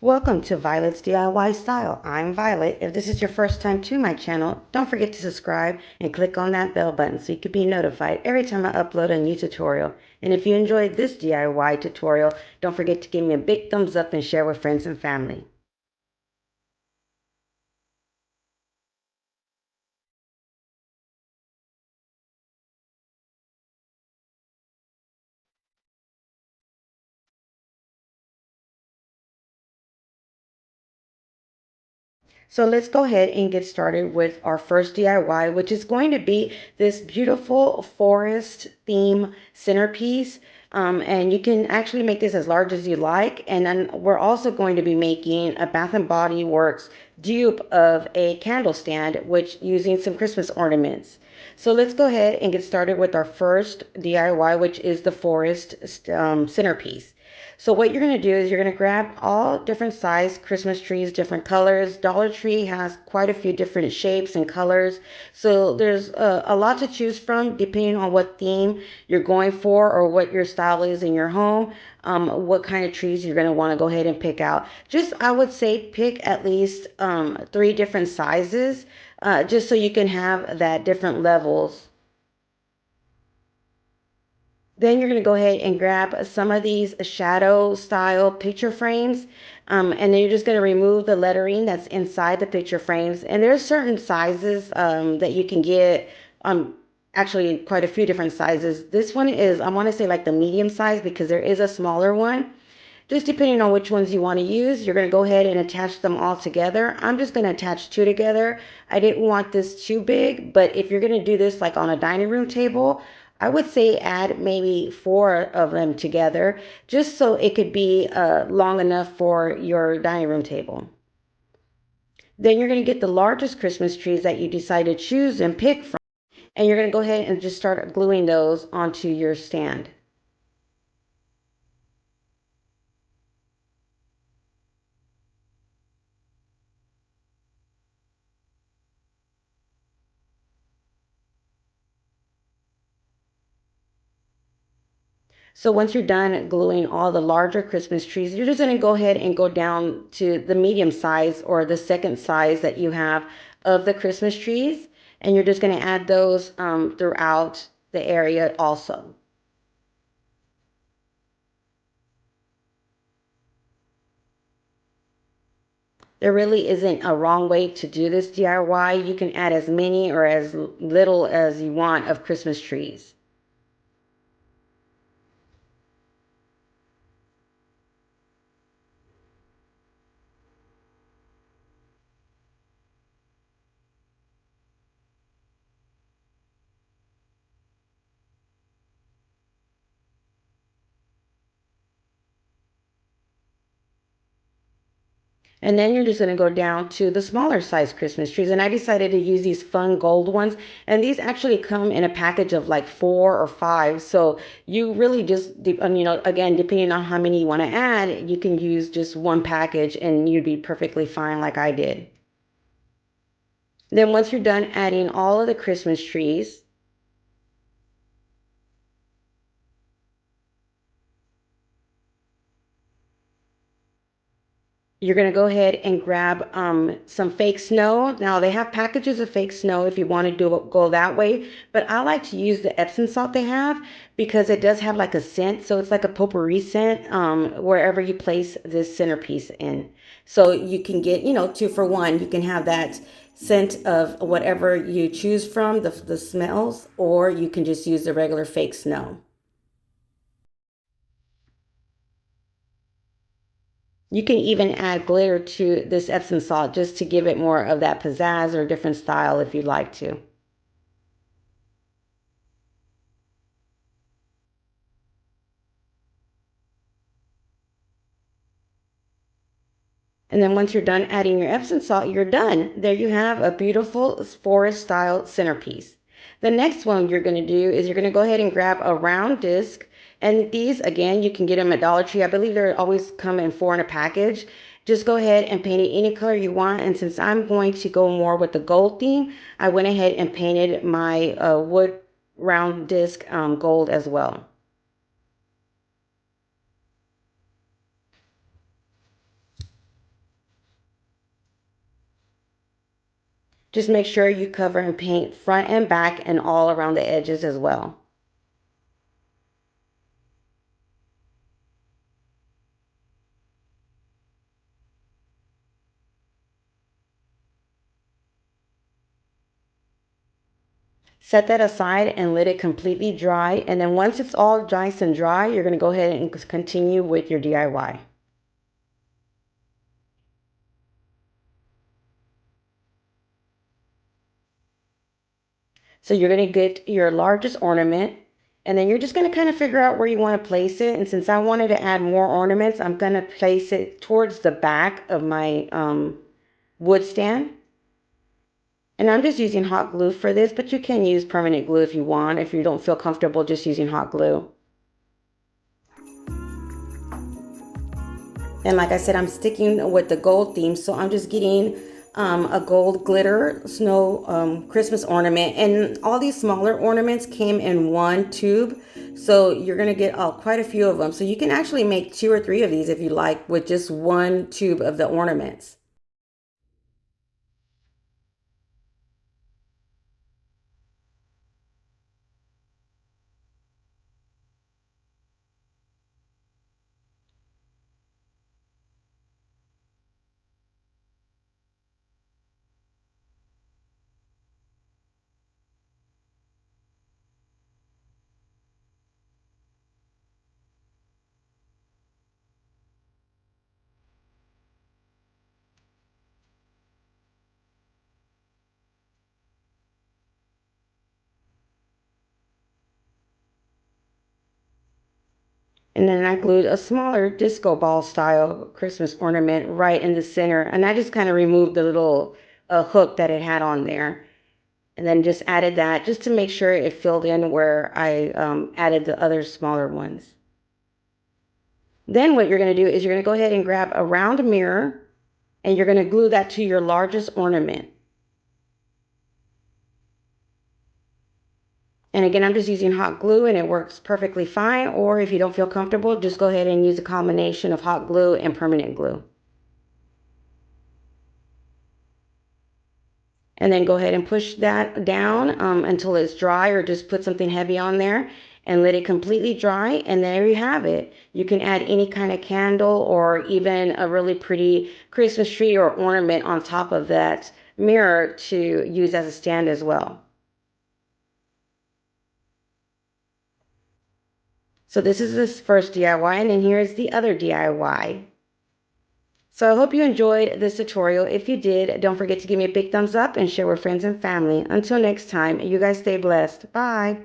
Welcome to Violet's DIY Style. I'm Violet. If this is your first time to my channel, don't forget to subscribe and click on that bell button so you can be notified every time I upload a new tutorial. And if you enjoyed this DIY tutorial, don't forget to give me a big thumbs up and share with friends and family. So let's go ahead and get started with our first DIY, which is going to be this beautiful forest theme centerpiece. And you can actually make this as large as you like. And then we're also going to be making a Bath and Body Works dupe of a candle stand, which using some Christmas ornaments. So let's go ahead and get started with our first DIY, which is the forest centerpiece. So what you're going to do is you're going to grab all different size Christmas trees, different colors. Dollar Tree has quite a few different shapes and colors. So there's a lot to choose from depending on what theme you're going for or what your style is in your home. What kind of trees you're going to want to go ahead and pick out. Just, I would say, pick at least 3 different sizes, just so you can have that different levels. Then you're going to go ahead and grab some of these shadow style picture frames. And then you're just going to remove the lettering that's inside the picture frames. And there's certain sizes that you can get. Actually, quite a few different sizes. This one is, I want to say, like the medium size, because there is a smaller one. Just depending on which ones you want to use, you're going to go ahead and attach them all together. I'm just going to attach 2 together. I didn't want this too big, but if you're going to do this like on a dining room table, I would say add maybe 4 of them together, just so it could be long enough for your dining room table. Then you're going to get the largest Christmas trees that you decide to choose and pick from, and you're going to go ahead and just start gluing those onto your stand. So once you're done gluing all the larger Christmas trees, you're just going to go ahead and go down to the medium size or the second size that you have of the Christmas trees. And you're just going to add those throughout the area also. There really isn't a wrong way to do this DIY. You can add as many or as little as you want of Christmas trees. And then you're just going to go down to the smaller size Christmas trees. And I decided to use these fun gold ones. And these actually come in a package of like 4 or 5. So you really just, again, depending on how many you want to add, you can use just one package and you'd be perfectly fine like I did. Then once you're done adding all of the Christmas trees, you're going to go ahead and grab some fake snow. Now they have packages of fake snow if you want to go that way, but I like to use the Epsom salt they have because it does have like a scent, so it's like a potpourri scent wherever you place this centerpiece in. So you can get 2 for 1. You can have that scent of whatever you choose from the smells, or you can just use the regular fake snow. You can even add glitter to this Epsom salt just to give it more of that pizzazz or different style if you'd like to. And then once you're done adding your Epsom salt, you're done. There you have a beautiful forest style centerpiece. The next one you're going to do is you're going to go ahead and grab a round disc. And these, again, you can get them at Dollar Tree. I believe they always come in 4 in a package. Just go ahead and paint it any color you want. And since I'm going to go more with the gold theme, I went ahead and painted my wood round disc gold as well. Just make sure you cover and paint front and back and all around the edges as well. Set that aside and let it completely dry. And then once it's all nice and dry, you're going to go ahead and continue with your DIY. So you're going to get your largest ornament, and then you're just going to kind of figure out where you want to place it. And since I wanted to add more ornaments, I'm going to place it towards the back of my wood stand. And I'm just using hot glue for this, but you can use permanent glue if you want, if you don't feel comfortable just using hot glue. And like I said, I'm sticking with the gold theme, so I'm just getting a gold glitter snow Christmas ornament. And all these smaller ornaments came in one tube, so you're gonna get quite a few of them. So you can actually make 2 or 3 of these if you like with just one tube of the ornaments. And then I glued a smaller disco ball style Christmas ornament right in the center. And I just kind of removed the little hook that it had on there. And then just added that just to make sure it filled in where I added the other smaller ones. Then what you're going to do is you're going to go ahead and grab a round mirror and you're going to glue that to your largest ornament. And again, I'm just using hot glue and it works perfectly fine. Or if you don't feel comfortable, just go ahead and use a combination of hot glue and permanent glue. And then go ahead and push that down until it's dry, or just put something heavy on there and let it completely dry. And there you have it. You can add any kind of candle or even a really pretty Christmas tree or ornament on top of that mirror to use as a stand as well. So this is this first DIY, and then here's the other DIY. So I hope you enjoyed this tutorial. If you did, don't forget to give me a big thumbs up and share with friends and family. Until next time, you guys stay blessed. Bye.